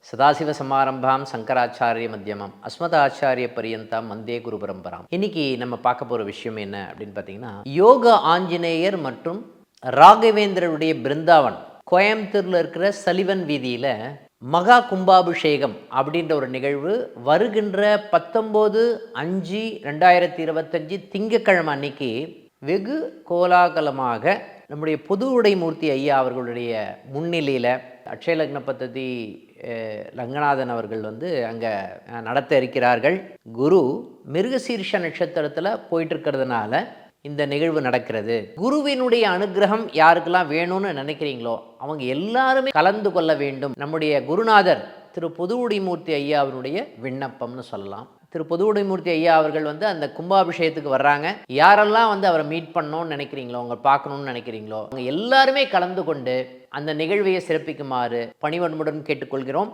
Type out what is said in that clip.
சதாசிவசமாரம்பாம் சங்கராச்சாரிய மத்தியமம் அஸ்மதாச்சாரிய பரியந்தாம் வந்தே குரு பரம்பராம். இன்னைக்கு நம்ம பார்க்க போகிற விஷயம் என்ன அப்படின்னு பார்த்தீங்கன்னா, யோக ஆஞ்சநேயர் மற்றும் ராகவேந்திரருடைய பிருந்தாவன் கோயம்புத்தூரில் இருக்கிற சலிவன் வீதியில் மகா கும்பாபிஷேகம் அப்படின்ற ஒரு நிகழ்வு வருகின்ற 19/5/2025 திங்கட்கிழமை அன்னைக்கு வெகு கோலாகலமாக நம்முடைய பொது உடைமூர்த்தி ஐயா அவர்களுடைய முன்னிலையில் அட்சய லக்ன பத்ததி ரங்கநாதன் அவர்கள் அங்கே நடத்த இருக்கிறார்கள். குரு மிருகசீர்ஷ நட்சத்திரத்தில் போயிட்டு இருக்கிறதுனால இந்த நிகழ்வு நடக்கிறது. குருவினுடைய அனுகிரகம் யாருக்கெல்லாம் வேணும்னு நினைக்கிறீங்களோ அவங்க எல்லாருமே கலந்து கொள்ள வேண்டும். நம்முடைய குருநாதர் திரு பொதுவுடைமூர்த்தி ஐயா அவருடைய விண்ணப்பம்னு சொல்லலாம். திரு பொதுவுடைமூர்த்தி ஐயா அவர்கள் அந்த கும்பாபிஷேகத்துக்கு வர்றாங்க. யாரெல்லாம் அவரை மீட் பண்ணணும்னு நினைக்கிறீங்களோ, அவங்க பார்க்கணும்னு நினைக்கிறீங்களோ அவங்க எல்லாருமே கலந்து கொண்டு அந்த நிகழ்வையை சிறப்பிக்குமாறு பணிவன்புடன் கேட்டுக்கொள்கிறோம்.